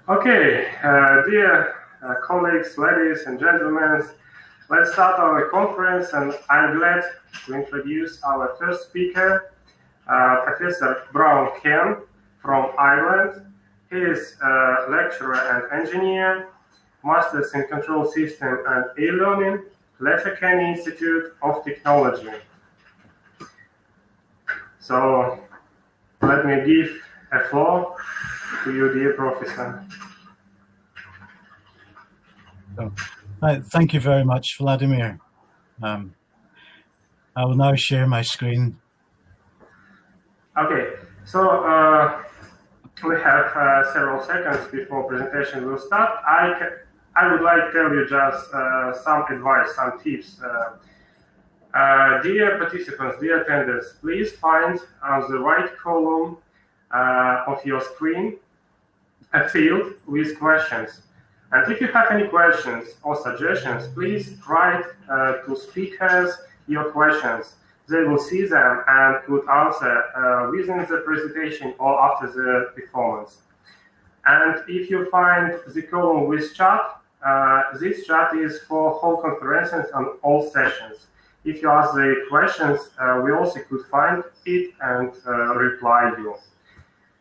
Okay, dear colleagues, ladies and gentlemen, let's start our conference, and I'm glad to introduce our first speaker, Professor Brown Ken from Ireland. He is a lecturer and engineer, Masters in Control System and E-Learning, Letterkenny Institute of Technology. So let me give a floor to you, dear Professor. Thank you very much, Vladimir. I will now share my screen. Okay, so we have several seconds before presentation will start. I would like to tell you just some advice, some tips. Dear participants, dear attendants, please find on the right column of your screen a field with questions. And if you have any questions or suggestions, please write to speakers your questions. They will see them and could answer within the presentation or after the performance. And if you find the column with chat, this chat is for whole conferences and all sessions. If you ask the questions, we also could find it and reply you.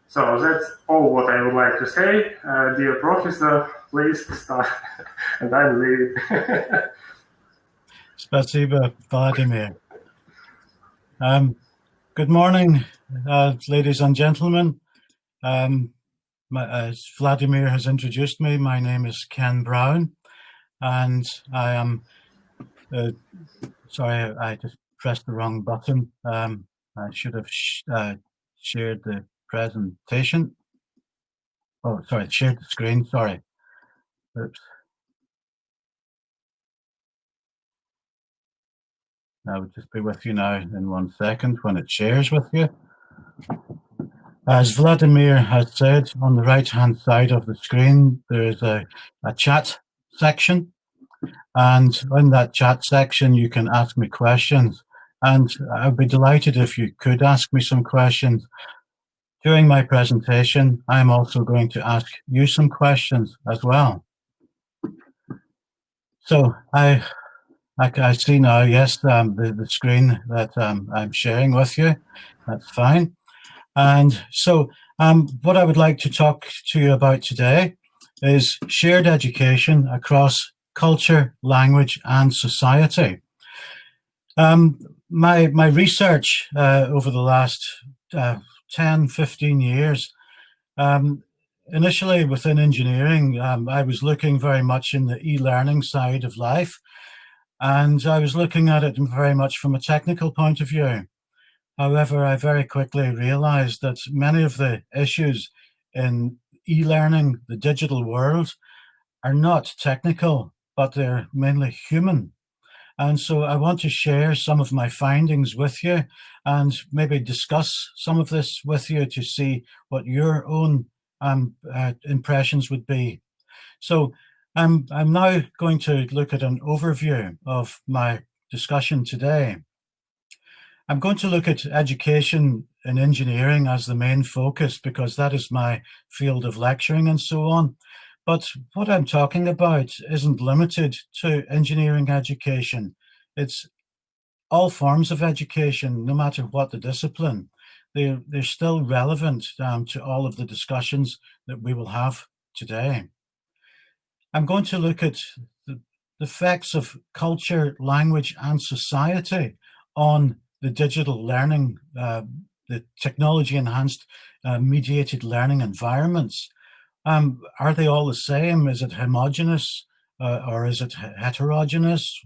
So that's all what I would like to say. Dear Professor, please start. And I'm leaving. Spasiba, Vladimir. Good morning, ladies and gentlemen. As Vladimir has introduced me, my name is Ken Brown, and I am, sorry, I just pressed the wrong button. I should have shared the presentation. Oh, sorry, shared the screen, sorry. Oops. I will just be with you now in 1 second when it shares with you. As Vladimir has said, on the right-hand side of the screen, there is a chat section. And in that chat section, you can ask me questions. And I'd be delighted if you could ask me some questions. During my presentation, I'm also going to ask you some questions as well. So I see now, yes, the screen that I'm sharing with you, that's fine. And so what I would like to talk to you about today is shared education across culture, language, and society. My research over the last 10, 15 years, initially within engineering, I was looking very much in the e-learning side of life. And I was looking at it very much from a technical point of view. However, I very quickly realized that many of the issues in e-learning, the digital world, are not technical, but they're mainly human. And so I want to share some of my findings with you and maybe discuss some of this with you to see what your own impressions would be. So I'm now going to look at an overview of my discussion today. I'm going to look at education in engineering as the main focus because that is my field of lecturing and so on. But what I'm talking about isn't limited to engineering education. It's all forms of education, no matter what the discipline. They're still relevant to all of the discussions that we will have today. I'm going to look at the effects of culture, language, and society on the digital learning, the technology-enhanced mediated learning environments. Are they all the same? Is it homogeneous or is it heterogeneous?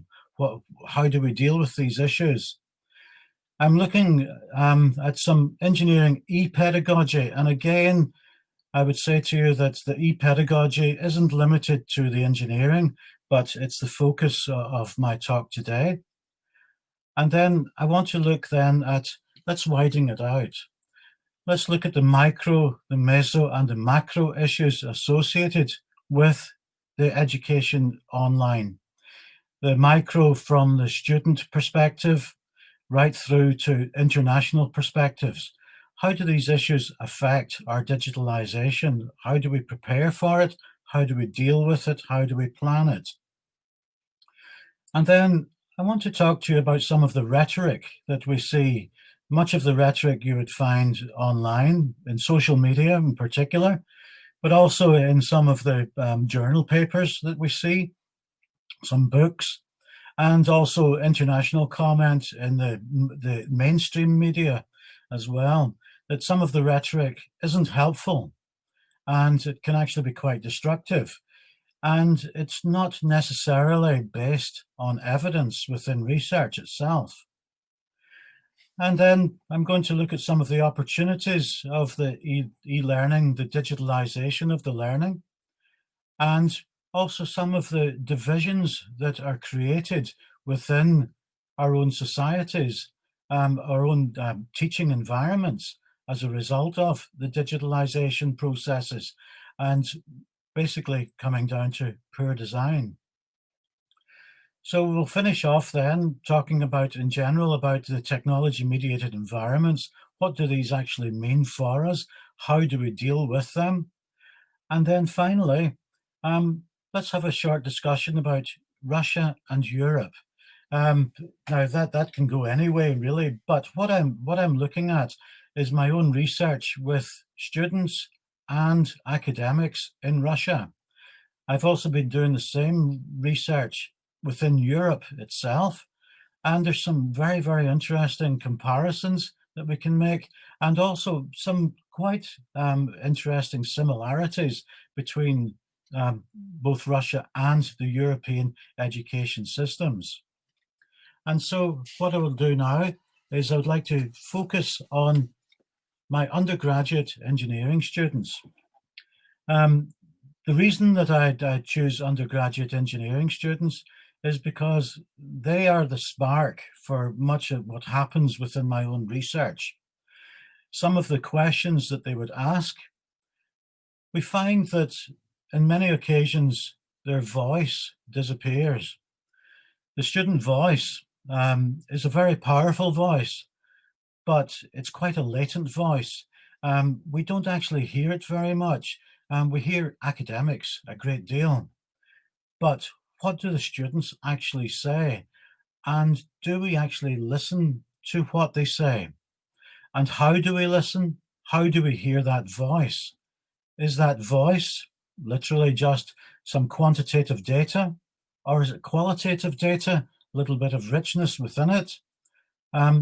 How do we deal with these issues? I'm looking at some engineering e-pedagogy, and again, I would say to you that the e-pedagogy isn't limited to the engineering, but it's the focus of my talk today. And then I want to look then at, let's widen it out. Let's look at the micro, the meso, and the macro issues associated with the education online. The micro from the student perspective, right through to international perspectives. how do these issues affect our digitalization? How do we prepare for it? How do we deal with it? How do we plan it? And then I want to talk to you about some of the rhetoric that we see. Much of the rhetoric you would find online, in social media in particular, but also in some of the journal papers that we see, some books, and also international comment in the mainstream media as well, that some of the rhetoric isn't helpful and it can actually be quite destructive. And it's not necessarily based on evidence within research itself. And then I'm going to look at some of the opportunities of the e-learning, the digitalization of the learning, and also some of the divisions that are created within our own societies, our own teaching environments as a result of the digitalization processes, and basically coming down to poor design. So we'll finish off then talking about, in general, about the technology mediated environments. What do these actually mean for us? How do we deal with them? And then finally, let's have a short discussion about Russia and Europe. Now that can go anyway, really. But what I'm looking at is my own research with students and academics in Russia. I've also been doing the same research within Europe itself, and there's some very, very interesting comparisons that we can make, and also some quite interesting similarities between both Russia and the European education systems. And so what I will do now is I would like to focus on my undergraduate engineering students. The reason that I choose undergraduate engineering students is because they are the spark for much of what happens within my own research. Some of the questions that they would ask, we find that in many occasions their voice disappears. The student voice is a very powerful voice, but it's quite a latent voice. We don't actually hear it very much. We hear academics a great deal, but what do the students actually say? And do we actually listen to what they say? And how do we listen? How do we hear that voice? Is that voice literally just some quantitative data? Or is it qualitative data, a little bit of richness within it?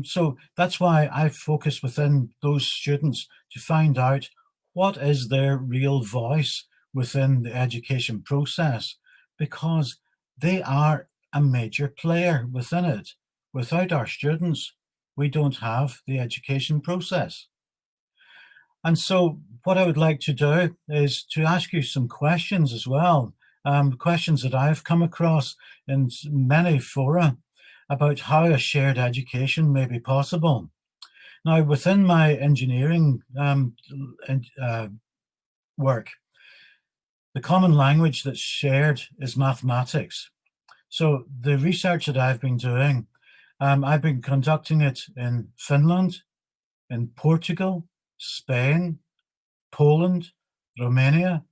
So that's why I focus within those students to find out what is their real voice within the education process, because they are a major player within it. Without our students, we don't have the education process. And so what I would like to do is to ask you some questions as well, questions that I've come across in many fora about how a shared education may be possible. Now, within my engineering work, the common language that's shared is mathematics. So the research that I've been doing, I've been conducting it in Finland, in Portugal, Spain, Poland, Romania,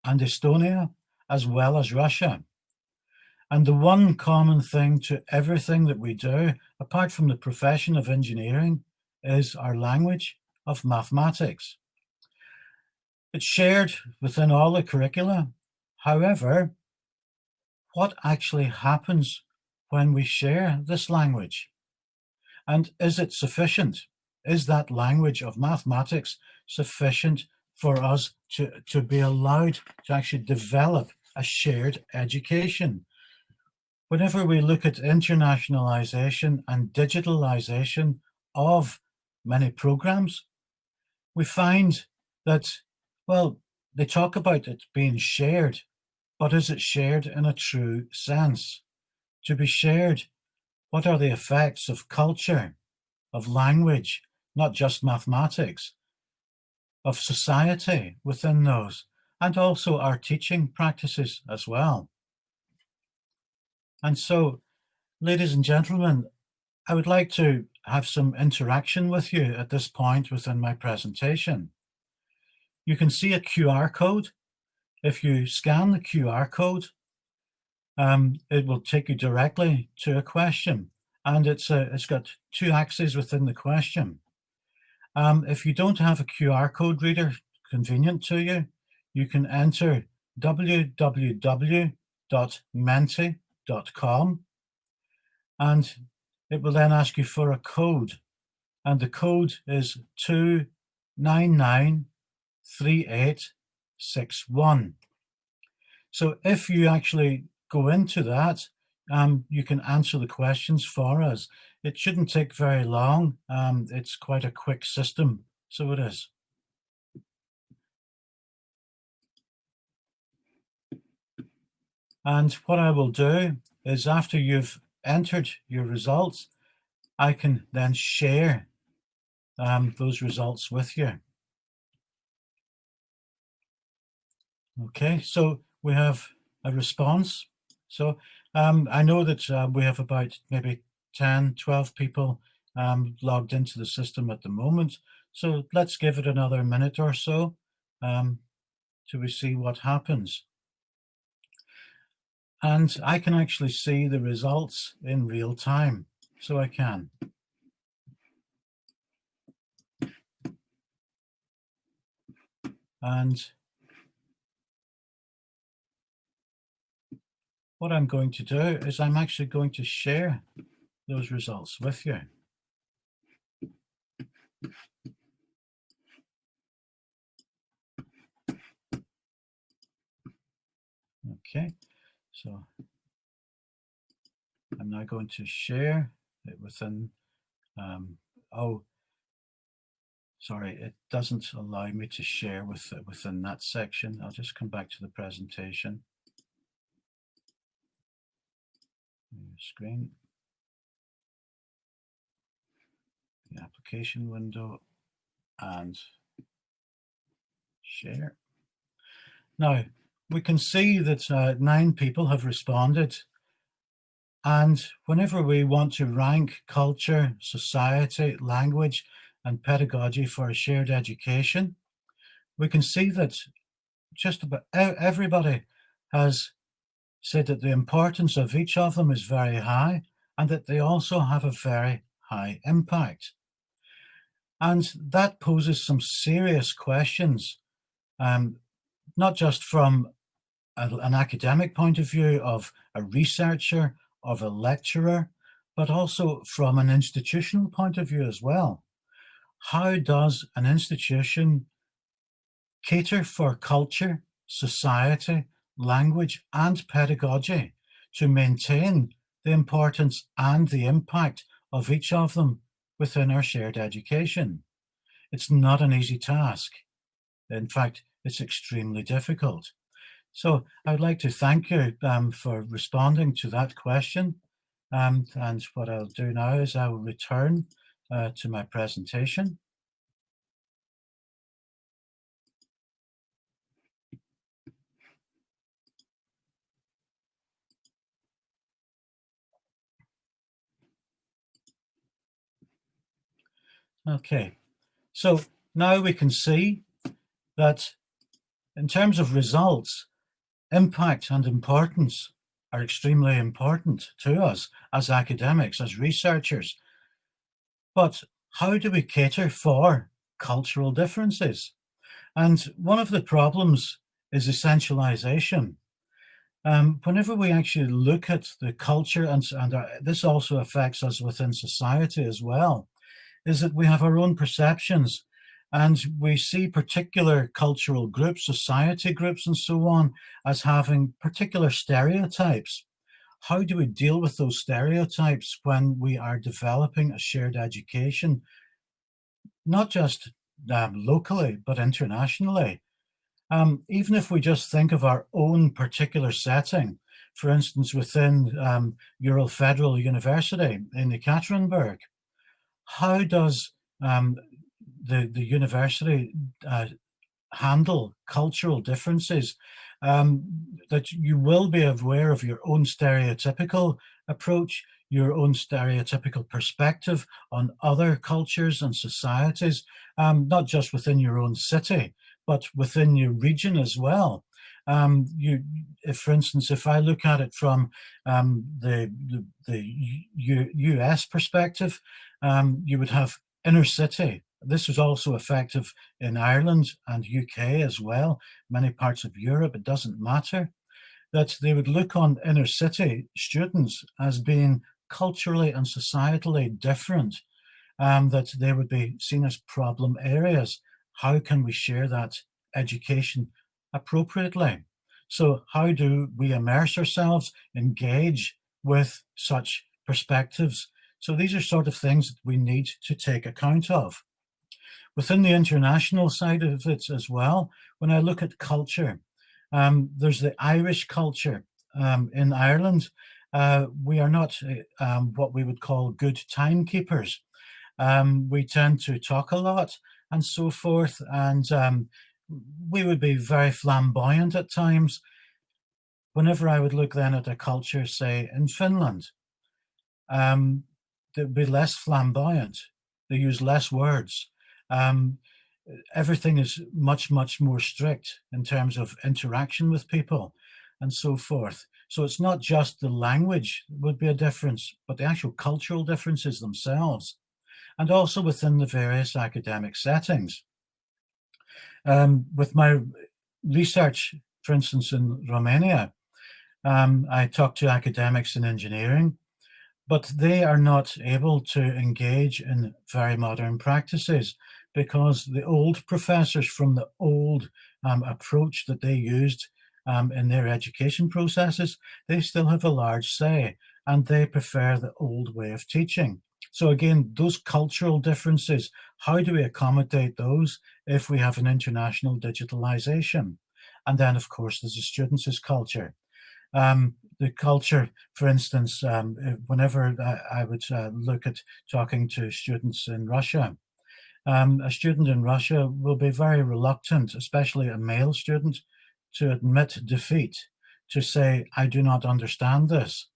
and Estonia, as well as Russia. And the one common thing to everything that we do, apart from the profession of engineering, is our language of mathematics. It's shared within all the curricula. However, what actually happens when we share this language? And is it sufficient? Is that language of mathematics sufficient for us to be allowed to actually develop a shared education? Whenever we look at internationalization and digitalization of many programs, we find that, well, they talk about it being shared, but is it shared in a true sense? To be shared, what are the effects of culture, of language, not just mathematics, of society within those, and also our teaching practices as well? And so, ladies and gentlemen, I would like to have some interaction with you at this point within my presentation. You can see a QR code. If you scan the QR code, it will take you directly to a question, and it's got two axes within the question. If you don't have a QR code reader convenient to you, you can enter www.menti.com, and it will then ask you for a code, and the code is 2993861. So if you actually go into that, you can answer the questions for us. It shouldn't take very long. It's quite a quick system, so it is. And what I will do is, after you've entered your results, I can then share those results with you. Okay, so we have a response. So I know that we have about maybe 10, 12 people logged into the system at the moment. So let's give it another minute or so till we see what happens. And I can actually see the results in real time. So I can. And what I'm going to do is I'm actually going to share those results with you. Okay, so I'm now going to share it within, oh, sorry, it doesn't allow me to share within that section. I'll just come back to the presentation. Screen, the application window, and share. Now, we can see that 9 people have responded. And whenever we want to rank culture, society, language, and pedagogy for a shared education, we can see that just about everybody has said that the importance of each of them is very high, and that they also have a very high impact. And that poses some serious questions, not just from an academic point of view of a researcher, of a lecturer, but also from an institutional point of view as well. How does an institution cater for culture, society, language, and pedagogy to maintain the importance and the impact of each of them within our shared education? It's not an easy task. In fact, it's extremely difficult. So I'd like to thank you for responding to that question. And what I'll do now is I will return to my presentation. Okay, so now we can see that in terms of results, impact and importance are extremely important to us as academics, as researchers. But how do we cater for cultural differences? And one of the problems is essentialization. Whenever we actually look at the culture, and this also affects us within society as well, is that we have our own perceptions, and we see particular cultural groups, society groups, and so on, as having particular stereotypes. How do we deal with those stereotypes when we are developing a shared education, not just locally, but internationally? Even if we just think of our own particular setting, for instance, within Ural Federal University in Ekaterinburg, how does the university handle cultural differences? That you will be aware of your own stereotypical approach. your own stereotypical perspective on other cultures and societies, not just within your own city, but within your region as well. If, for instance, if I look at it from the US perspective, you would have inner city. This is also effective in Ireland and UK as well, many parts of Europe, it doesn't matter, that they would look on inner city students as being culturally and societally different, that they would be seen as problem areas. How can we share that education appropriately? So how do we immerse ourselves, engage with such perspectives? So these are sort of things that we need to take account of. Within the international side of it as well, when I look at culture, there's the Irish culture. In Ireland, we are not what we would call good timekeepers. We tend to talk a lot and so forth, and we would be very flamboyant at times. Whenever I would look then at a culture, say in Finland, they'd be less flamboyant. They use less words. Everything is much, much more strict in terms of interaction with people and so forth. So it's not just the language would be a difference, but the actual cultural differences themselves, and also within the various academic settings. With my research, for instance, in Romania, I talk to academics in engineering, but they are not able to engage in very modern practices because the old professors from the old approach that they used in their education processes, they still have a large say, and they prefer the old way of teaching. So again, those cultural differences, how do we accommodate those if we have an international digitalization? And then, of course, there's the students' culture. The culture, for instance, whenever I would look at talking to students in Russia, a student in Russia will be very reluctant, especially a male student, to admit defeat, to say, I do not understand this.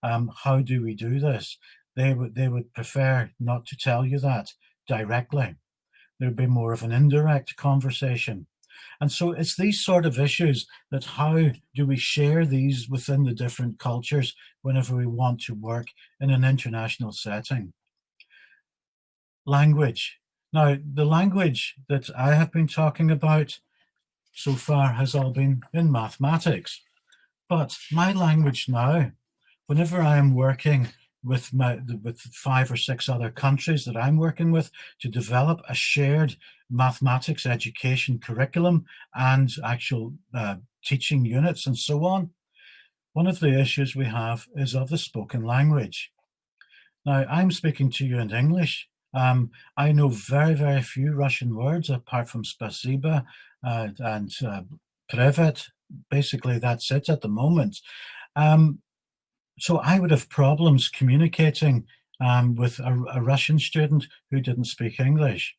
How do we do this? They would prefer not to tell you that directly. There'd be more of an indirect conversation. And so it's these sort of issues that how do we share these within the different cultures whenever we want to work in an international setting. Language. Now, the language that I have been talking about so far has all been in mathematics. But my language now, whenever I am working with 5 or 6 other countries that I'm working with to develop a shared mathematics education curriculum and actual teaching units and so on, one of the issues we have is of the spoken language. Now, I'm speaking to you in English. I know very, very few Russian words apart from spasiba and privet. Basically, that's it at the moment. So I would have problems communicating with a Russian student who didn't speak English.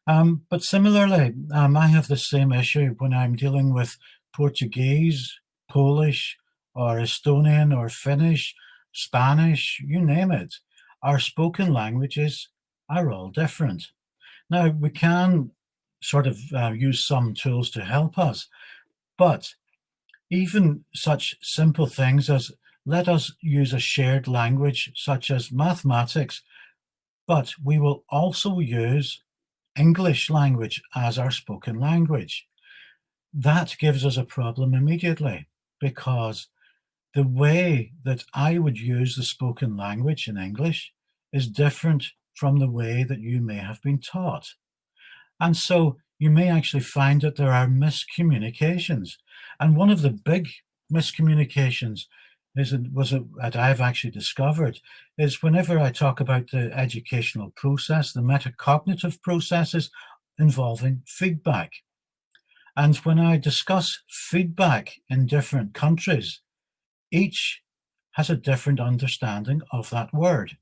But similarly, I have the same issue when I'm dealing with Portuguese, Polish, or Estonian, or Finnish, Spanish, you name it. Our spoken languages are all different. Now, we can sort of use some tools to help us, but even such simple things as let us use a shared language such as mathematics, but we will also use English language as our spoken language. That gives us a problem immediately because the way that I would use the spoken language in English is different from the way that you may have been taught. And so you may actually find that there are miscommunications. And one of the big miscommunications that I've actually discovered is whenever I talk about the educational process, the metacognitive processes involving feedback. And when I discuss feedback in different countries, each has a different understanding of that word.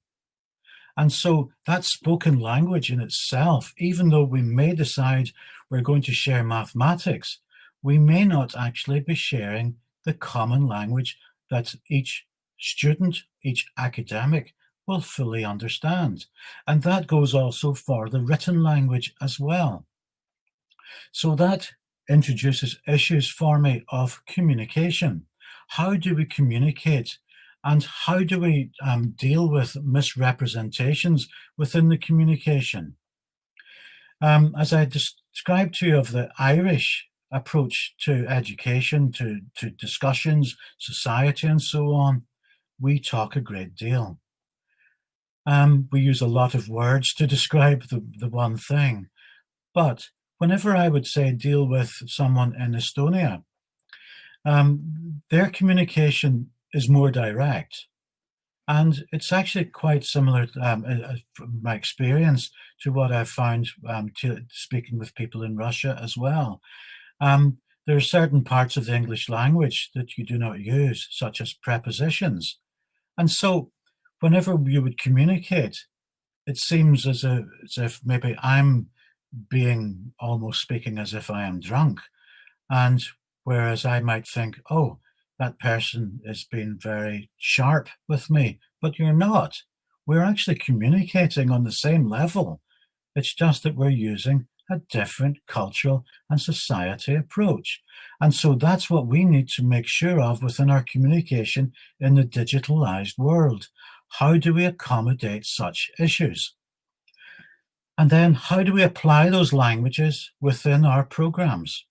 And so that spoken language in itself, even though we may decide we're going to share mathematics, we may not actually be sharing the common language that each student, each academic will fully understand. And that goes also for the written language as well. So that introduces issues for me of communication. How do we communicate? And how do we deal with misrepresentations within the communication? As I described to you of the Irish approach to education, to discussions, society, and so on, we talk a great deal. We use a lot of words to describe the one thing. But whenever I would say deal with someone in Estonia, their communication is more direct. And it's actually quite similar, from my experience, to what I've found to speaking with people in Russia as well. There are certain parts of the English language that you do not use, such as prepositions. And so whenever you would communicate, it seems as if maybe I'm being almost speaking as if I am drunk. And whereas I might think, oh, that person is being very sharp with me, but you're not. We're actually communicating on the same level. It's just that we're using a different cultural and society approach. And so that's what we need to make sure of within our communication in the digitalized world. How do we accommodate such issues? And then how do we apply those languages within our programs?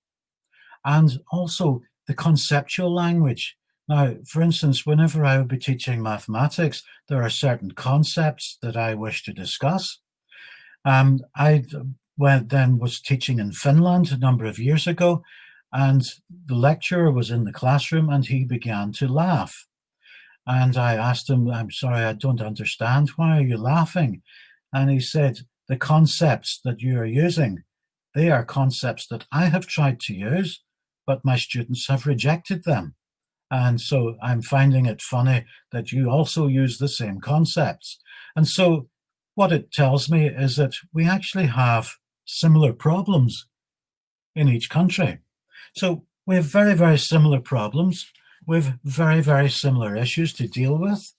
And also the conceptual language. Now, for instance, whenever I would be teaching mathematics, there are certain concepts that I wish to discuss. I was teaching in Finland a number of years ago, and the lecturer was in the classroom and he began to laugh. And I asked him, I'm sorry, I don't understand. Why are you laughing? And he said, the concepts that you are using, they are concepts that I have tried to use, but my students have rejected them. And so I'm finding it funny that you also use the same concepts. And so what it tells me is that we actually have similar problems in each country. So we have very, very similar problems. We have very, very similar issues to deal with.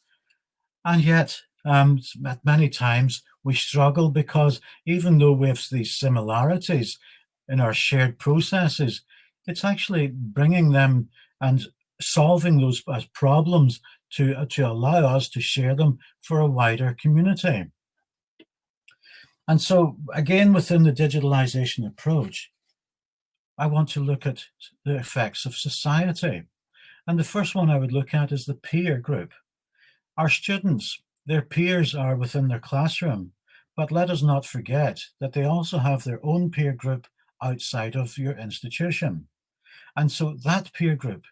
And yet, at many times, we struggle because even though we have these similarities in our shared processes, it's actually bringing them and solving those problems to allow us to share them for a wider community. And so, again, within the digitalization approach, I want to look at the effects of society. And the first one I would look at is the peer group. Our students, their peers are within their classroom, but let us not forget that they also have their own peer group outside of your institution. And so that peer group,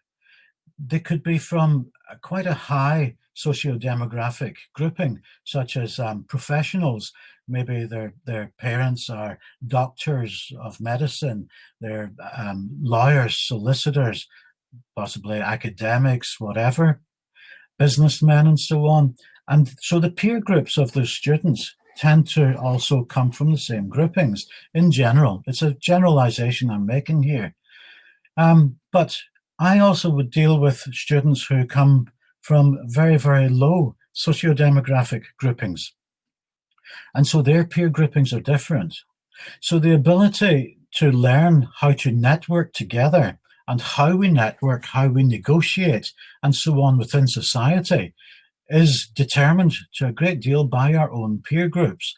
they could be from quite a high socio-demographic grouping, such as professionals. Maybe their parents are doctors of medicine, they're lawyers, solicitors, possibly academics, whatever, businessmen, and so on. And so the peer groups of those students tend to also come from the same groupings in general. It's a generalization I'm making here. But I also would deal with students who come from very, very low socio-demographic groupings. And so their peer groupings are different. So the ability to learn how to network together and how we network, how we negotiate, and so on within society is determined to a great deal by our own peer groups.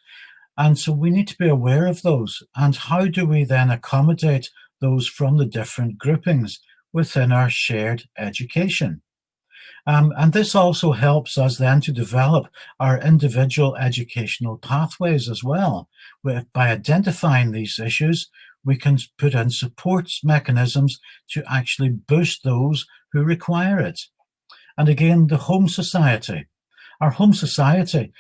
And so we need to be aware of those. And how do we then accommodate those from the different groupings within our shared education? And this also helps us then to develop our individual educational pathways as well. By identifying these issues, we can put in support mechanisms to actually boost those who require it. And again, the home society. Our home society,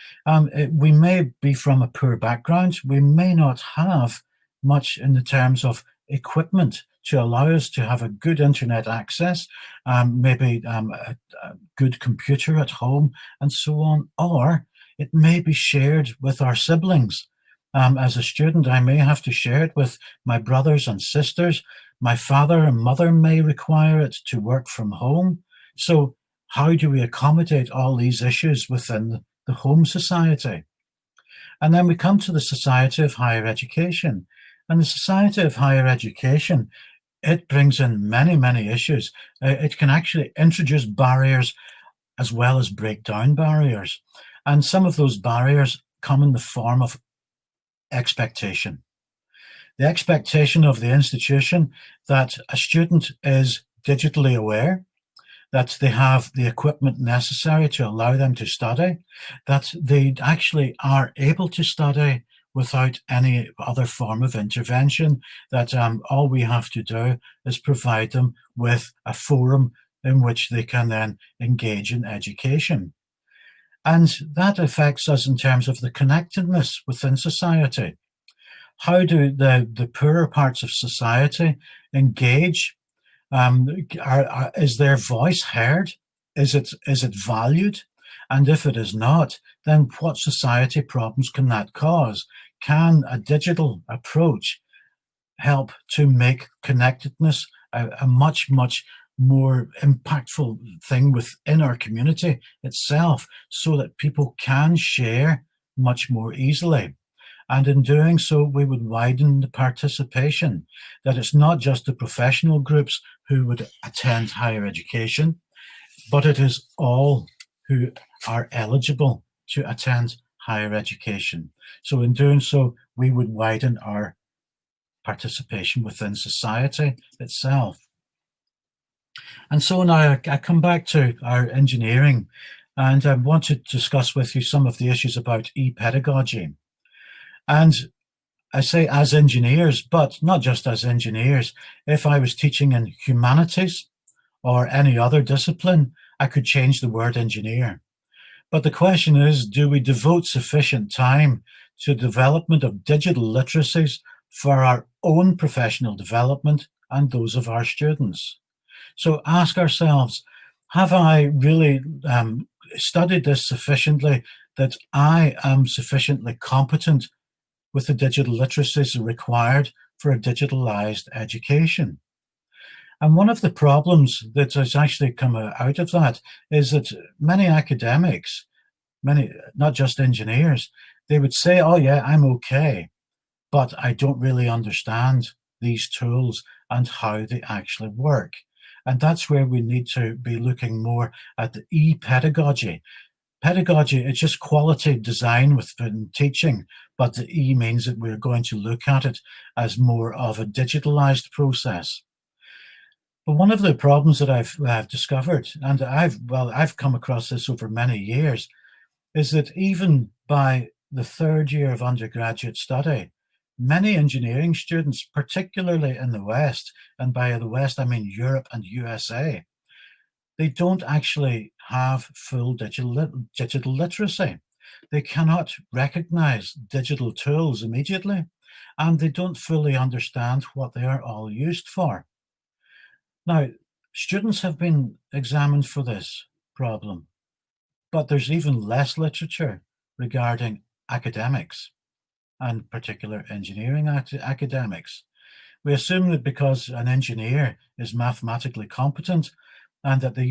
we may be from a poor background. We may not have much in the terms of equipment to allow us to have a good internet access, maybe a good computer at home, and so on. Or it may be shared with our siblings. As a student, I may have to share it with my brothers and sisters. My father and mother may require it to work from home. So how do we accommodate all these issues within the home society? And then we come to the Society of Higher Education. And the Society of Higher Education, it brings in many, many issues. It can actually introduce barriers as well as break down barriers. And some of those barriers come in the form of expectation. The expectation of the institution that a student is digitally aware, that they have the equipment necessary to allow them to study, that they actually are able to study without any other form of intervention, that all we have to do is provide them with a forum in which they can then engage in education. And that affects us in terms of the connectedness within society. How do the poorer parts of society engage? Is their voice heard? Is it valued? And if it is not, then what society problems can that cause? Can a digital approach help to make connectedness a much, much more impactful thing within our community itself, so that people can share much more easily? And in doing so, we would widen the participation, that it's not just the professional groups who would attend higher education, but it is all who are eligible to attend higher education. So in doing so, we would widen our participation within society itself. And so now I come back to our engineering, and I want to discuss with you some of the issues about e-pedagogy. And I say as engineers, but not just as engineers. If I was teaching in humanities or any other discipline, I could change the word engineer. But the question is, do we devote sufficient time to development of digital literacies for our own professional development and those of our students? So ask ourselves, have I really studied this sufficiently, that I am sufficiently competent with the digital literacies required for a digitalized education? And one of the problems that has actually come out of that is that many academics, many, not just engineers, they would say, oh yeah, I'm okay, but I don't really understand these tools and how they actually work. And that's where we need to be looking more at the e-pedagogy. Pedagogy, it's just quality design within teaching, but the E means that we're going to look at it as more of a digitalized process. But one of the problems that I've discovered, and I've come across this over many years, is that even by the third year of undergraduate study, many engineering students, particularly in the West, and by the West I mean Europe and USA, they don't actually have full digital literacy. They cannot recognize digital tools immediately, and they don't fully understand what they are all used for. Now, students have been examined for this problem, but there's even less literature regarding academics, and particular engineering academics. We assume that because an engineer is mathematically competent and that they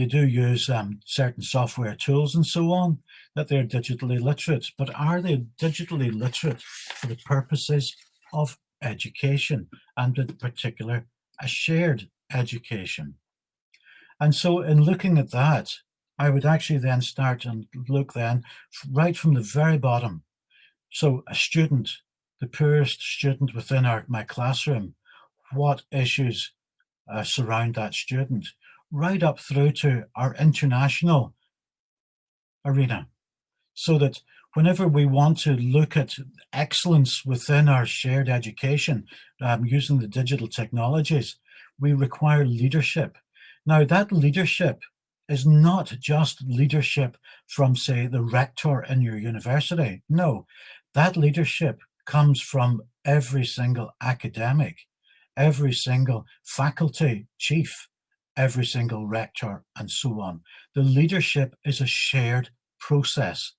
do use certain software tools and so on, that they're digitally literate. But are they digitally literate for the purposes of education, and in particular a shared education? And so in looking at that, I would actually then start and look then right from the very bottom. So a student, the poorest student within my classroom, what issues surround that student, right up through to our international arena, so that whenever we want to look at excellence within our shared education using the digital technologies, we require leadership. Now, that leadership is not just leadership from, say, the rector in your university. No, that leadership comes from every single academic, every single faculty chief, every single rector, and so on. The leadership is a shared process.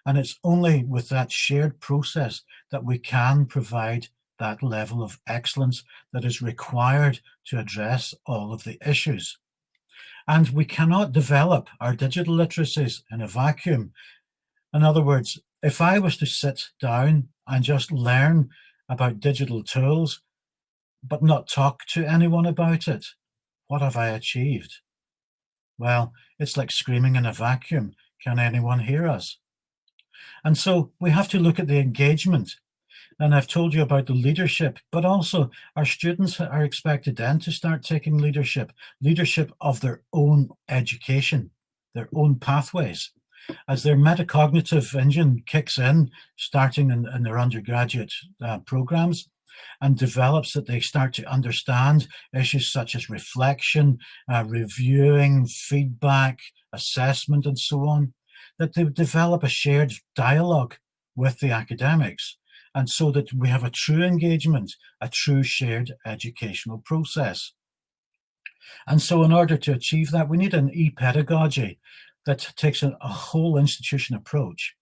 And it's only with that shared process that we can provide that level of excellence that is required to address all of the issues. And we cannot develop our digital literacies in a vacuum. In other words, if I was to sit down and just learn about digital tools, but not talk to anyone about it, what have I achieved? Well, it's like screaming in a vacuum. Can anyone hear us? And so we have to look at the engagement. And I've told you about the leadership, but also our students are expected then to start taking leadership of their own education, their own pathways. As their metacognitive engine kicks in, starting in their undergraduate programs, and develops, that they start to understand issues such as reflection, reviewing, feedback, assessment, and so on, that they develop a shared dialogue with the academics, and so that we have a true engagement, a true shared educational process. And so in order to achieve that, we need an epedagogy that takes a whole institution approach.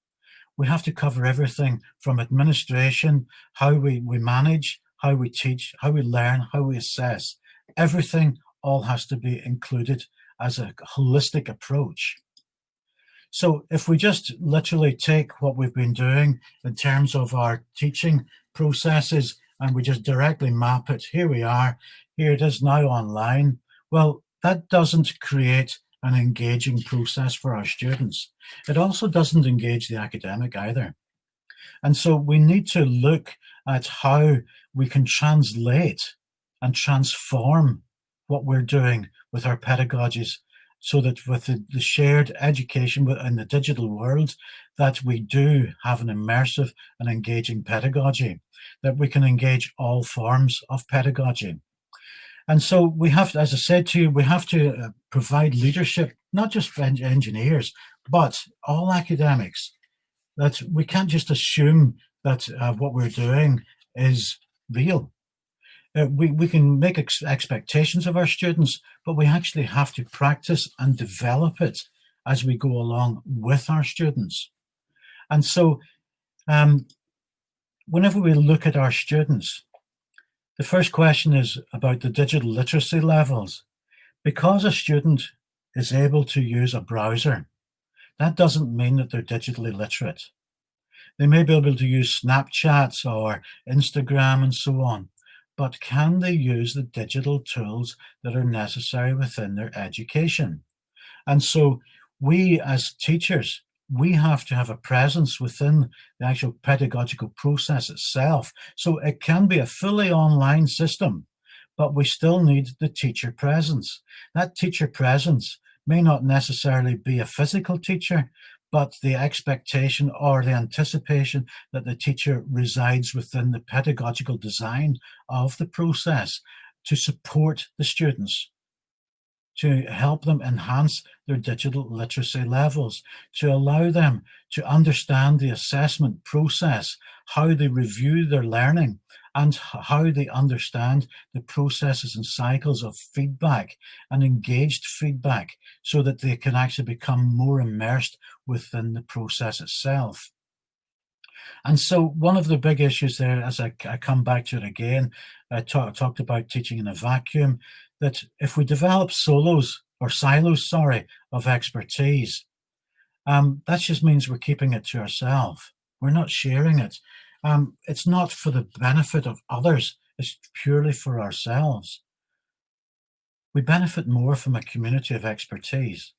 We have to cover everything from administration, how we manage, how we teach, how we learn, how we assess. Everything all has to be included as a holistic approach. So if we just literally take what we've been doing in terms of our teaching processes and we just directly map it, here we are, here it is now online, well, that doesn't create an engaging process for our students. It also doesn't engage the academic either. And so we need to look at how we can translate and transform what we're doing with our pedagogies, so that with the shared education in the digital world, that we do have an immersive and engaging pedagogy, that we can engage all forms of pedagogy. And so we have to, as I said to you, we have to provide leadership, not just for engineers, but all academics, that we can't just assume that what we're doing is real. We can make expectations of our students, but we actually have to practice and develop it as we go along with our students. And so whenever we look at our students, the first question is about the digital literacy levels. Because a student is able to use a browser, that doesn't mean that they're digitally literate. They may be able to use Snapchat or Instagram and so on, but can they use the digital tools that are necessary within their education? And so we as teachers, we have to have a presence within the actual pedagogical process itself. So it can be a fully online system, but we still need the teacher presence. That teacher presence may not necessarily be a physical teacher, but the expectation or the anticipation that the teacher resides within the pedagogical design of the process to support the students, to help them enhance their digital literacy levels, to allow them to understand the assessment process, how they review their learning, and how they understand the processes and cycles of feedback and engaged feedback, so that they can actually become more immersed within the process itself. And so one of the big issues there, as I come back to it again, I talked about teaching in a vacuum, that if we develop silos of expertise, that just means we're keeping it to ourselves. We're not sharing it. It's not for the benefit of others, it's purely for ourselves. We benefit more from a community of expertise.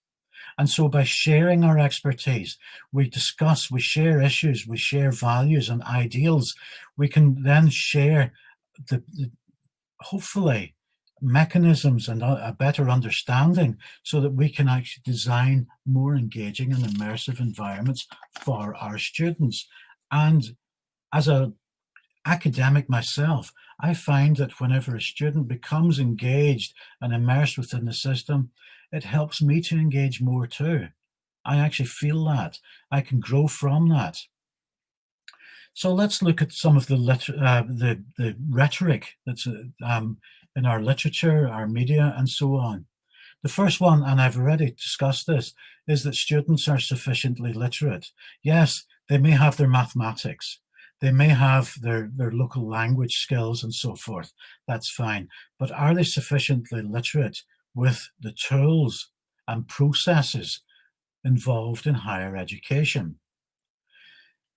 And so by sharing our expertise, we discuss, we share issues, we share values and ideals. We can then share the hopefully mechanisms and a better understanding, so that we can actually design more engaging and immersive environments for our students. And as an academic myself, I find that whenever a student becomes engaged and immersed within the system, it helps me to engage more too. I actually feel that. I can grow from that. So let's look at some of the rhetoric that's in our literature, our media, and so on. The first one, and I've already discussed this, is that students are sufficiently literate. Yes, they may have their mathematics, they may have their local language skills and so forth. That's fine. But are they sufficiently literate with the tools and processes involved in higher education?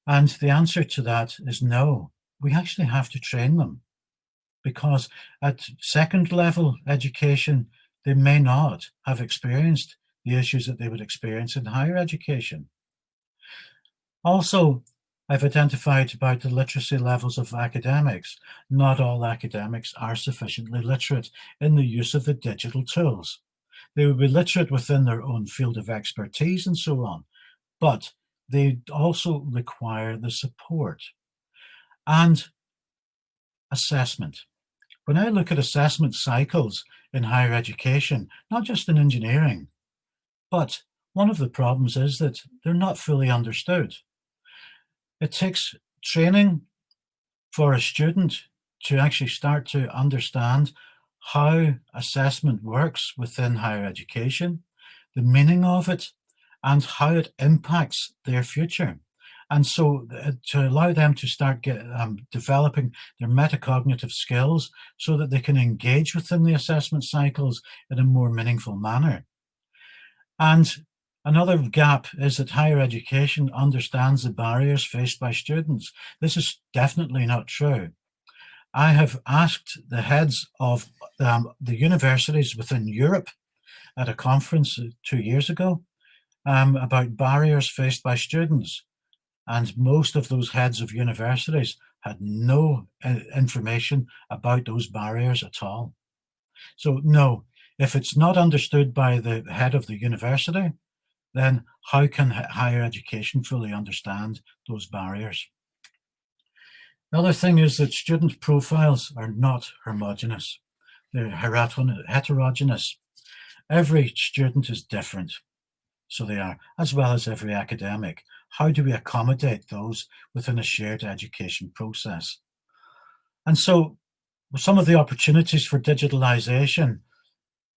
And the answer to that is no. We actually have to train them, because at second level education, they may not have experienced the issues that they would experience in higher education. Also, I've identified about the literacy levels of academics. Not all academics are sufficiently literate in the use of the digital tools. They will be literate within their own field of expertise and so on, but they also require the support and assessment. When I look at assessment cycles in higher education, not just in engineering, but one of the problems is that they're not fully understood. It takes training for a student to actually start to understand how assessment works within higher education, the meaning of it, and how it impacts their future. And so to allow them to start developing their metacognitive skills so that they can engage within the assessment cycles in a more meaningful manner. And another gap is that higher education understands the barriers faced by students. This is definitely not true. I have asked the heads of the universities within Europe at a conference 2 years ago about barriers faced by students. And most of those heads of universities had no information about those barriers at all. So no, if it's not understood by the head of the university, then how can higher education fully understand those barriers? The other thing is that student profiles are not homogeneous. They're heterogeneous. Every student is different. So they are, as well as every academic. How do we accommodate those within a shared education process? And so some of the opportunities for digitalization,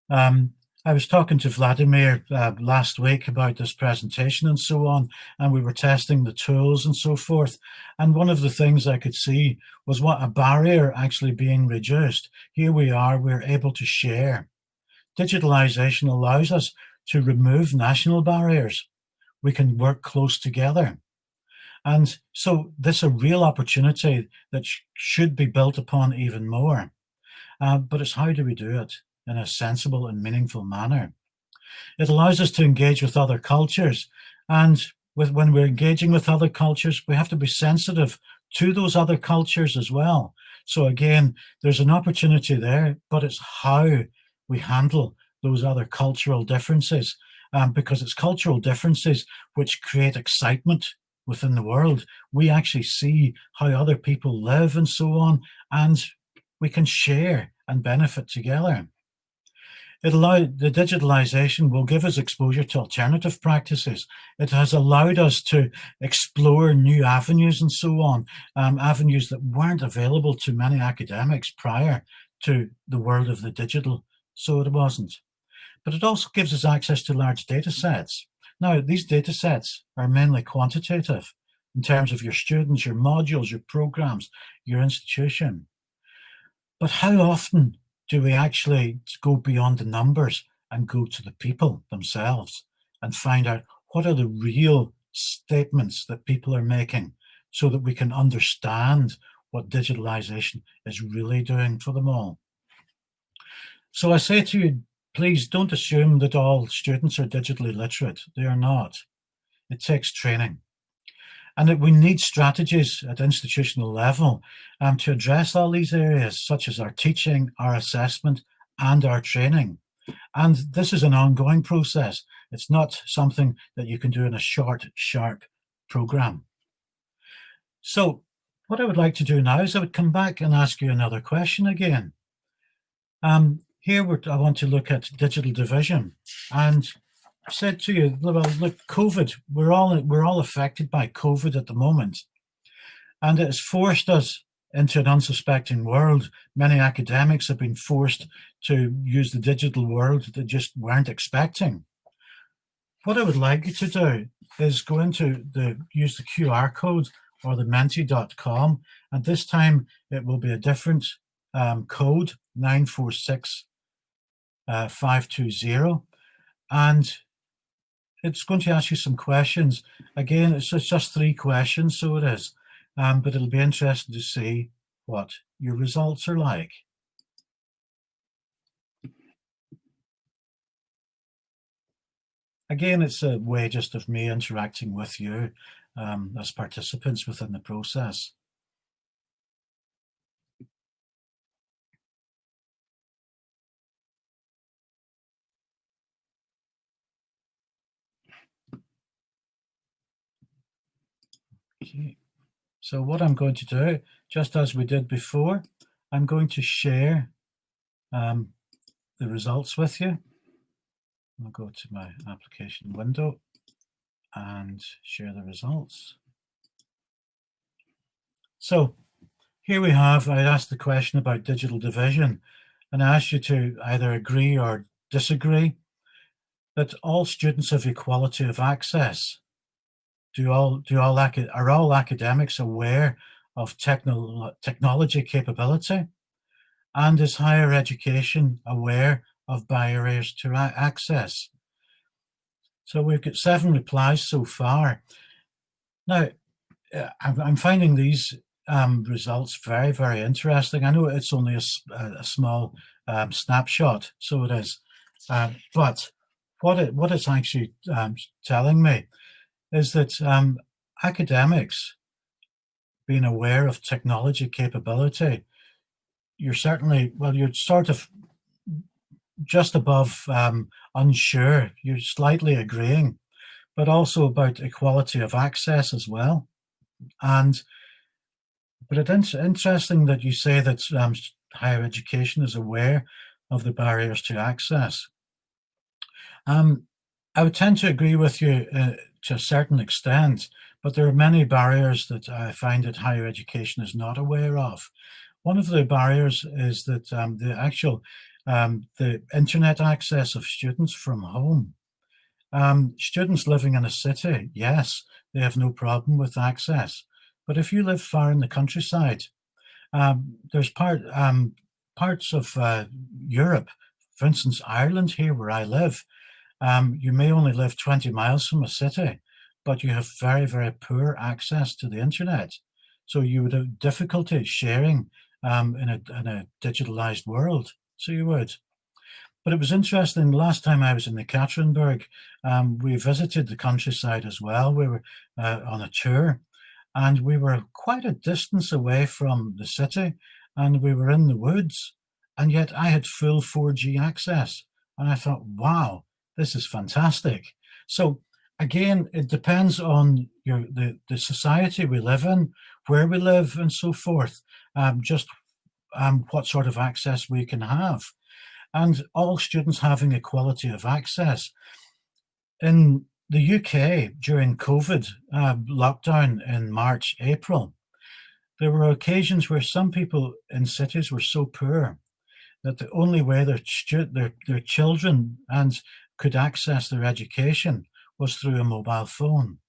I was talking to Vladimir last week about this presentation and so on, and we were testing the tools and so forth. And one of the things I could see was what a barrier actually being reduced. Here we are, we're able to share. Digitalization allows us to remove national barriers. We can work close together. And so this is a real opportunity that should be built upon even more. But it's how do we do it in a sensible and meaningful manner? It allows us to engage with other cultures. And when we're engaging with other cultures, we have to be sensitive to those other cultures as well. So again, there's an opportunity there, but it's how we handle those other cultural differences, because it's cultural differences which create excitement within the world. We actually see how other people live and so on, and we can share and benefit together. The digitalization will give us exposure to alternative practices. It has allowed us to explore new avenues and so on, avenues that weren't available to many academics prior to the world of the digital. So it wasn't. But it also gives us access to large data sets. Now, these data sets are mainly quantitative in terms of your students, your modules, your programs, your institution. But how often do we actually go beyond the numbers and go to the people themselves and find out what are the real statements that people are making so that we can understand what digitalization is really doing for them all? So I say to you, please don't assume that all students are digitally literate. They are not. It takes training. And that we need strategies at institutional level to address all these areas, such as our teaching, our assessment, and our training. And this is an ongoing process. It's not something that you can do in a short, sharp program. So what I would like to do now is I would come back and ask you another question again. Here I want to look at digital division, and I said to you, well, look, COVID, we're all affected by COVID at the moment, and it has forced us into an unsuspecting world. Many academics have been forced to use the digital world that they just weren't expecting. What I would like you to do is go into use the QR code or the menti.com, and this time it will be a different code, 946520. and it's going to ask you some questions. Again, it's just 3 questions, so it is, but it'll be interesting to see what your results are like. Again, it's a way just of me interacting with you as participants within the process. Okay. So what I'm going to do, just as we did before, I'm going to share the results with you. I'll go to my application window and share the results. So here we have, I asked the question about digital division, and I asked you to either agree or disagree that all students have equality of access. Are all academics aware of technology capability? And is higher education aware of barriers to access? So we've got 7 replies so far. Now, I'm finding these results very, very interesting. I know it's only a small snapshot, so it is. But what it's actually telling me is that academics being aware of technology capability, you're certainly, well, you're sort of just above unsure, you're slightly agreeing, but also about equality of access as well. But it's interesting that you say that higher education is aware of the barriers to access. I would tend to agree with you to a certain extent, but there are many barriers that I find that higher education is not aware of. One of the barriers is that the internet access of students from home. Students living in a city, yes, they have no problem with access. But if you live far in the countryside, there's parts of Europe, for instance, Ireland here where I live, you may only live 20 miles from a city, but you have very, very poor access to the internet. So you would have difficulty sharing in a digitalized world. So you would. But it was interesting, last time I was in the Caterinburg, we visited the countryside as well. We were on a tour, and we were quite a distance away from the city, and we were in the woods, and yet I had full 4G access. And I thought, wow, this is fantastic. So again, it depends on the society we live in, where we live, and so forth, what sort of access we can have. And all students having equality of access. In the UK, during COVID lockdown in March, April, there were occasions where some people in cities were so poor that the only way their children could access their education was through a mobile phone.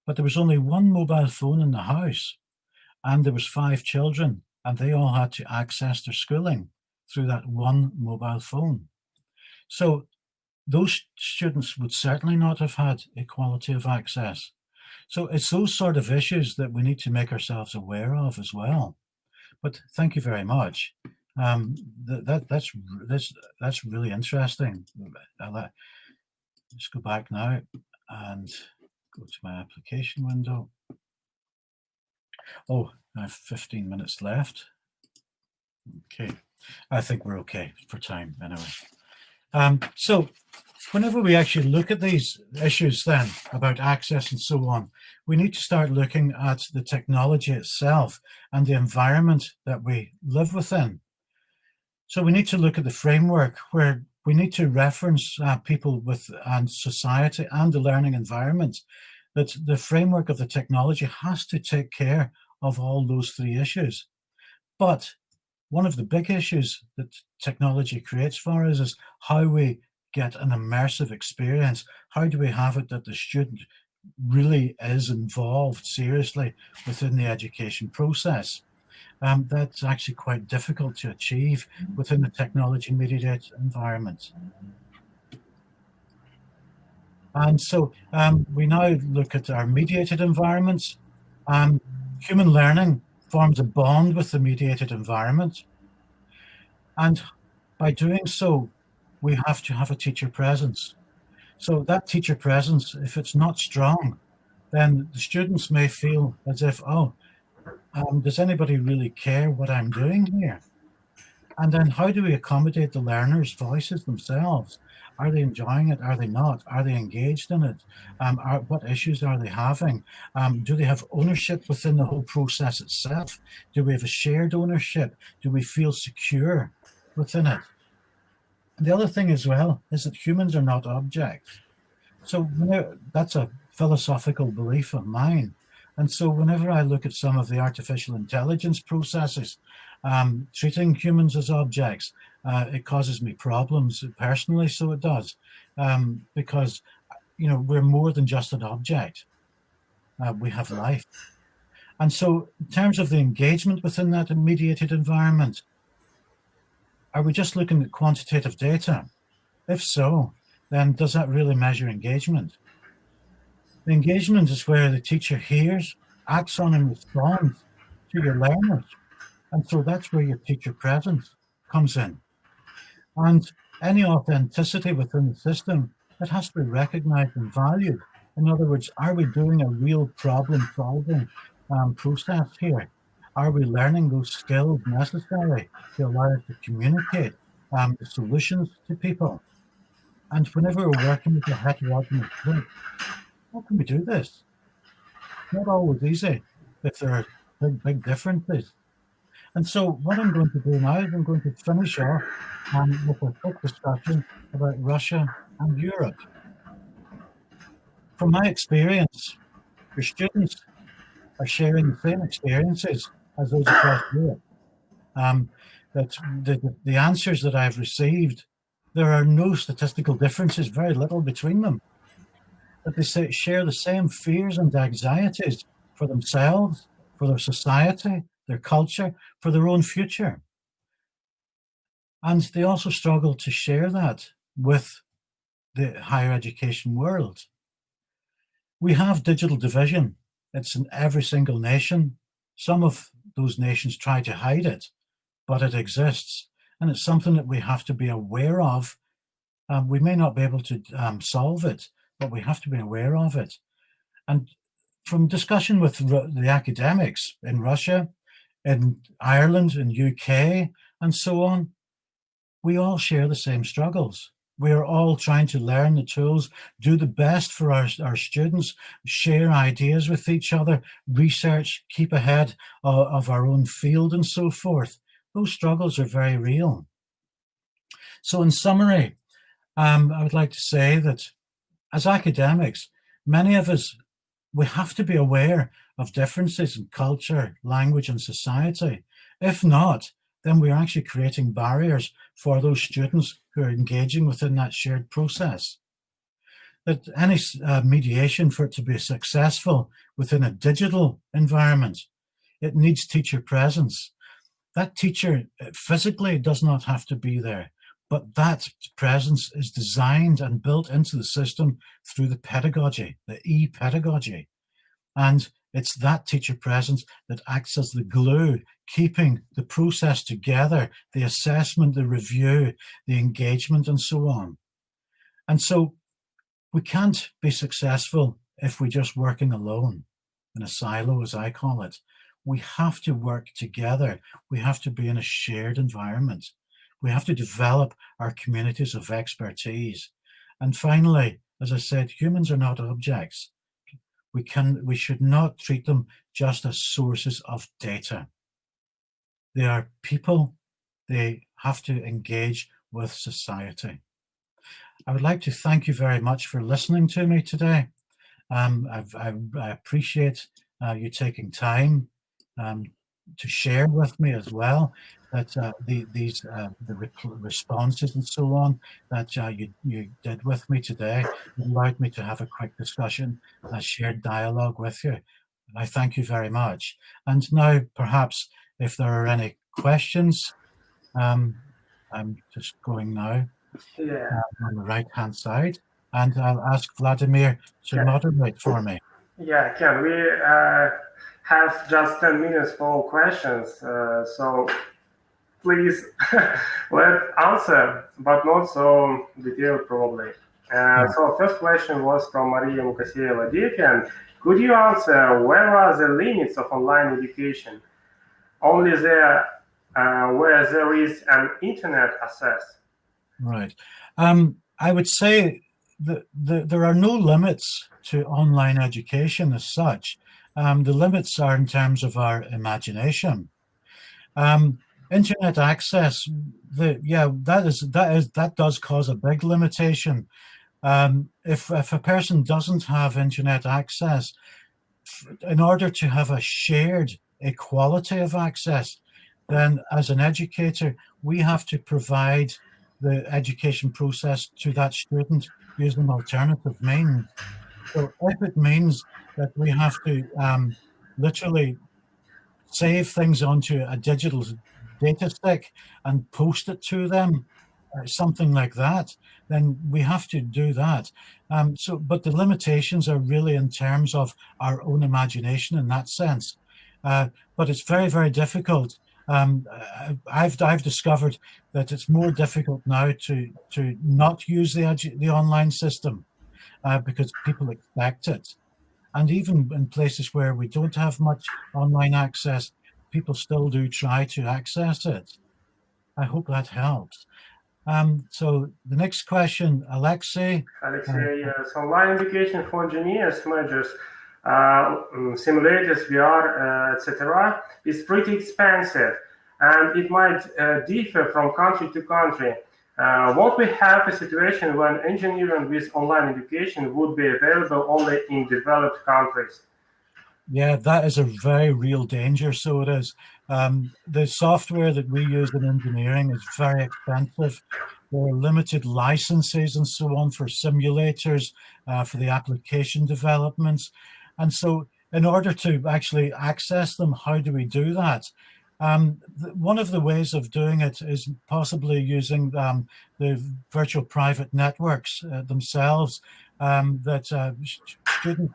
But there was only one mobile phone in the house, and there was 5 children, and they all had to access their schooling through that one mobile phone. So those students would certainly not have had equality of access. So it's those sort of issues that we need to make ourselves aware of as well. But thank you very much. That's really interesting. Let's go back now and go to my application window. Oh, I have 15 minutes left. Okay, I think we're okay for time anyway. So whenever we actually look at these issues then about access and so on, we need to start looking at the technology itself and the environment that we live within. So we need to look at the framework where we need to reference people and society and the learning environment, that the framework of the technology has to take care of all those 3 issues. But one of the big issues that technology creates for us is how we get an immersive experience. How do we have it that the student really is involved seriously within the education process? That's actually quite difficult to achieve within the technology mediated environment. And so we now look at our mediated environments. Human learning forms a bond with the mediated environment. And by doing so, we have to have a teacher presence. So that teacher presence, if it's not strong, then the students may feel as if, oh, does anybody really care what I'm doing here? And then how do we accommodate the learners' voices themselves? Are they enjoying it? Are they not? Are they engaged in it? What issues are they having? Do they have ownership within the whole process itself? Do we have a shared ownership? Do we feel secure within it? And the other thing as well is that humans are not objects. So that's a philosophical belief of mine. And so whenever I look at some of the artificial intelligence processes, treating humans as objects, it causes me problems personally, so it does, because we're more than just an object. We have life. And so in terms of the engagement within that mediated environment, are we just looking at quantitative data? If so, then does that really measure engagement? The engagement is where the teacher hears, acts on, and responds to your learners. And so that's where your teacher presence comes in. And any authenticity within the system, it has to be recognized and valued. In other words, are we doing a real problem-solving process here? Are we learning those skills necessary to allow us to communicate the solutions to people? And whenever we're working with a heterogeneous group, how can we do this? Not always easy if there are big differences. And so what I'm going to do now is I'm going to finish off with a quick discussion about Russia and Europe. From my experience, your students are sharing the same experiences as those across Europe. That the answers that I've received, there are no statistical differences, very little between them. That they share the same fears and anxieties for themselves, for their society, their culture, for their own future. And they also struggle to share that with the higher education world. We have digital division. It's in every single nation. Some of those nations try to hide it, but it exists. And it's something that we have to be aware of. We may not be able to solve it, but we have to be aware of it. And from discussion with the academics in Russia, in Ireland, in UK, and so on, we all share the same struggles. We are all trying to learn the tools, do the best for our students, share ideas with each other, research, keep ahead of our own field and so forth. Those struggles are very real. So in summary, I would like to say that as academics, many of us, we have to be aware of differences in culture, language, and society. If not, then we're actually creating barriers for those students who are engaging within that shared process. That any mediation, for it to be successful within a digital environment, it needs teacher presence. That teacher physically does not have to be there, but that presence is designed and built into the system through the pedagogy, the e-pedagogy. And it's that teacher presence that acts as the glue, keeping the process together, the assessment, the review, the engagement, and so on. And so we can't be successful if we're just working alone in a silo, as I call it. We have to work together. We have to be in a shared environment. We have to develop our communities of expertise. And finally, as I said, humans are not objects. We should not treat them just as sources of data. They are people. They have to engage with society. I would like to thank you very much for listening to me today. I appreciate you taking time to share with me as well that the responses and so on that you did with me today allowed me to have a quick discussion, a shared dialogue with you. And I thank you very much. And now, perhaps, if there are any questions, I'm just going now Yeah. on the right-hand side. and I'll ask Vladimir to moderate for me. Yeah, Ken, we have just 10 minutes for questions, so please let answer, but not so detailed probably. So first question was from Maria Mukaseyeva-Dekian. Could you answer where are the limits of online education? Only there where there is an internet access? Right. I would say that there are no limits to online education as such. The limits are in terms of our imagination. Internet access, that does cause a big limitation. If a person doesn't have internet access, in order to have a shared equality of access, then as an educator, we have to provide the education process to that student using alternative means. So if it means that we have to literally save things onto a digital data stick and post it to them, something like that, then we have to do that. But the limitations are really in terms of our own imagination in that sense. But it's very, very difficult. I've discovered that it's more difficult now to not use the online system because people expect it. And even in places where we don't have much online access, people still do try to access it. I hope that helps. So the next question, Alexei. Alexei, yes, online education for engineers, managers, simulators, VR, etc., is pretty expensive, and it might differ from country to country. What we have a situation when engineering with online education would be available only in developed countries. Yeah, that is a very real danger. So it is. The software that we use in engineering is very expensive. There are limited licenses and so on for simulators, for the application developments. And so in order to actually access them, how do we do that? One of the ways of doing it is possibly using the virtual private networks themselves, that students,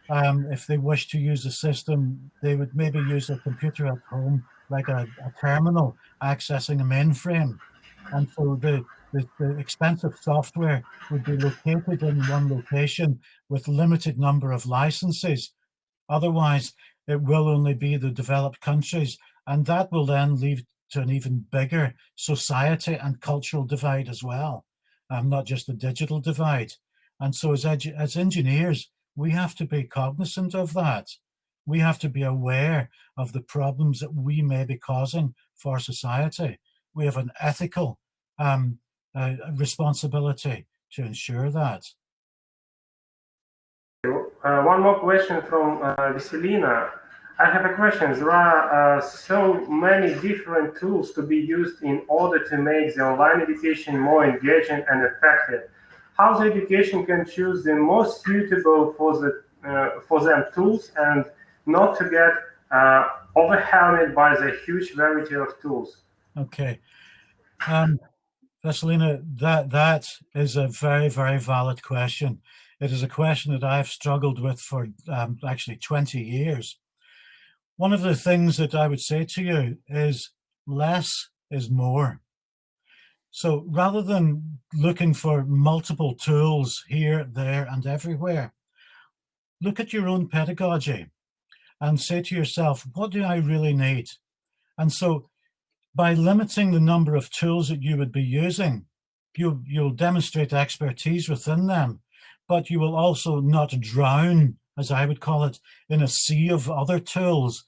if they wish to use a system, they would maybe use a computer at home, like a terminal accessing a mainframe. And so the expensive software would be located in one location with limited number of licenses. Otherwise, it will only be the developed countries, and that will then lead to an even bigger society and cultural divide as well, not just the digital divide. And so as engineers, we have to be cognizant of that. We have to be aware of the problems that we may be causing for society. We have an ethical responsibility to ensure that. One more question from Veselina. I have a question. There are so many different tools to be used in order to make the online education more engaging and effective. How the education can choose the most suitable for them tools and not to get overwhelmed by the huge variety of tools. Okay. Veselina, that is a very, very valid question. It is a question that I've struggled with for actually 20 years. One of the things that I would say to you is less is more. So rather than looking for multiple tools here, there, and everywhere, look at your own pedagogy and say to yourself, what do I really need? And so by limiting the number of tools that you would be using, you'll demonstrate expertise within them, but you will also not drown, as I would call it, in a sea of other tools,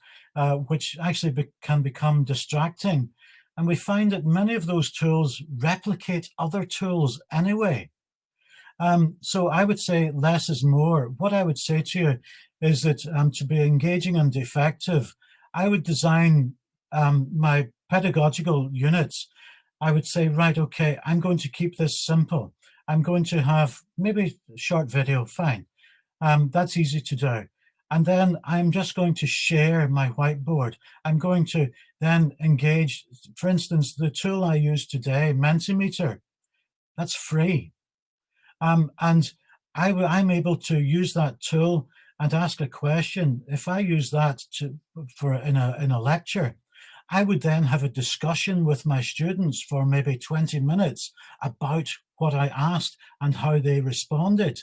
which actually can become distracting. And we find that many of those tools replicate other tools anyway. So I would say less is more. What I would say to you is that to be engaging and effective, I would design my pedagogical units. I would say, right, okay, I'm going to keep this simple. I'm going to have maybe a short video, fine. That's easy to do. And then I'm just going to share my whiteboard. I'm going to then engage, for instance, the tool I use today, Mentimeter, that's free. And I'm able to use that tool and ask a question. If I use that in a lecture, I would then have a discussion with my students for maybe 20 minutes about what I asked and how they responded.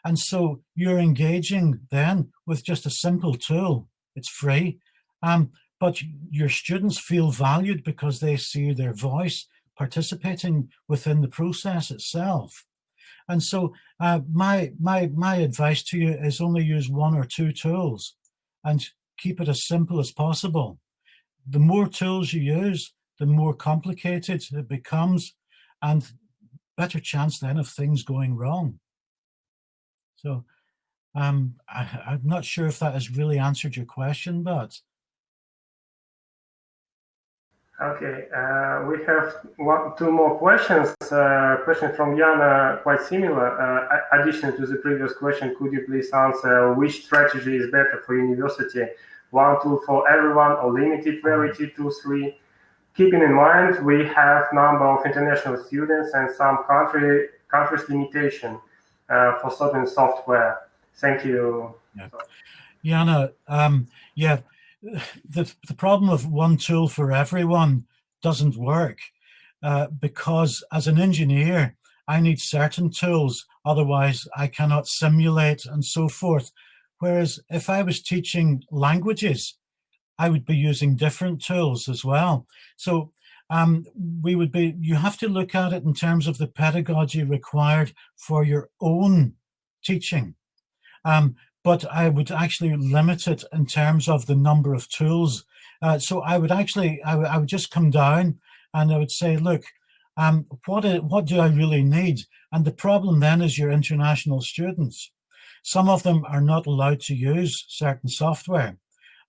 And so you're engaging then with just a simple tool. It's free, but your students feel valued because they see their voice participating within the process itself. And so my advice to you is only use one or two tools and keep it as simple as possible. The more tools you use, the more complicated it becomes, and better chance then of things going wrong. So I'm not sure if that has really answered your question, but. Okay, we have two more questions. Question from Jana, quite similar. Addition to the previous question, could you please answer which strategy is better for university? One tool for everyone or limited variety, 2, 3? Keeping in mind we have number of international students and some countries limitation for certain software. Thank you. Yeah. Jana, yeah. The problem of one tool for everyone doesn't work because as an engineer, I need certain tools, otherwise I cannot simulate and so forth. Whereas if I was teaching languages, I would be using different tools as well. So you have to look at it in terms of the pedagogy required for your own teaching. But I would actually limit it in terms of the number of tools. So I would just come down and I would say, look, what do I really need? And the problem then is your international students. Some of them are not allowed to use certain software.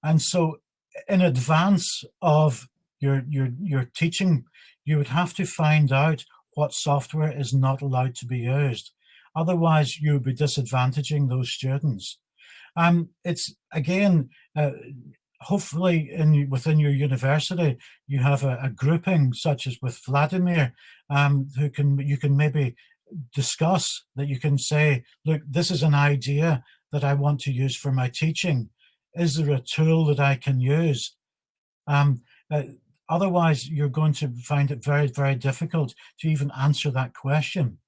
And so in advance of your teaching, you would have to find out what software is not allowed to be used. Otherwise, you would be disadvantaging those students. It's again, hopefully within your university, you have a grouping such as with Vladimir, you can maybe discuss that. You can say, look, this is an idea that I want to use for my teaching. Is there a tool that I can use? Otherwise, you're going to find it very, very difficult to even answer that question.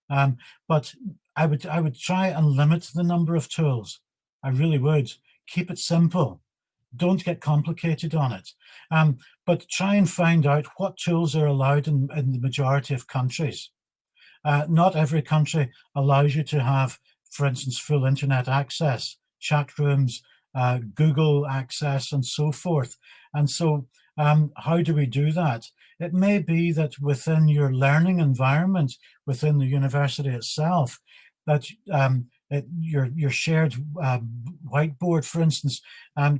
But I would try and limit the number of tools. I really would. Keep it simple. Don't get complicated on it. But try and find out what tools are allowed in the majority of countries. Not every country allows you to have, for instance, full internet access, chat rooms, Google access, and so forth. And so how do we do that? It may be that within your learning environment, within the university itself, that your shared whiteboard, for instance,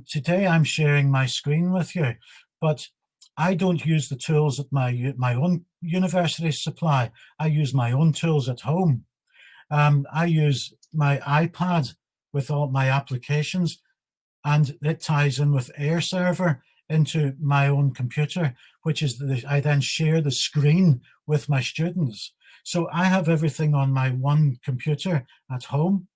today I'm sharing my screen with you, but I don't use the tools that my own university supply. I use my own tools at home. I use my iPad with all my applications, and it ties in with Air Server into my own computer, which is I then share the screen with my students. So I have everything on my one computer at home,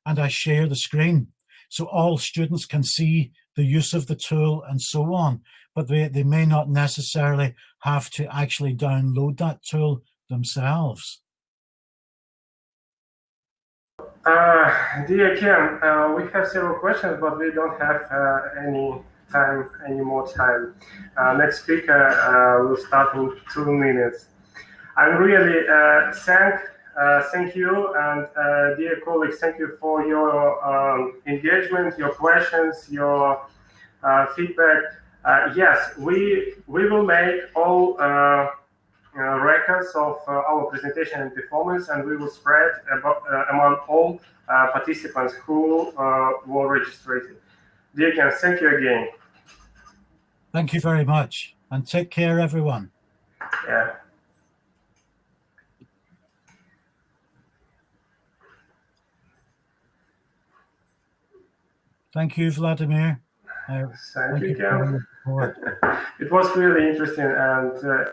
and I share the screen. So all students can see the use of the tool and so on, but they may not necessarily have to actually download that tool themselves. Dear Ken, we have several questions, but we don't have any more time. Next speaker will start in 2 minutes. I'm really thank you, and dear colleagues, thank you for your engagement, your questions, your feedback. Yes, we will make all records of our presentation and performance, and we will spread among all participants who were registered. Dear Ken, thank you again. Thank you very much, and take care, everyone. Yeah. Thank you, Vladimir. Thank you, Ken. It was really interesting and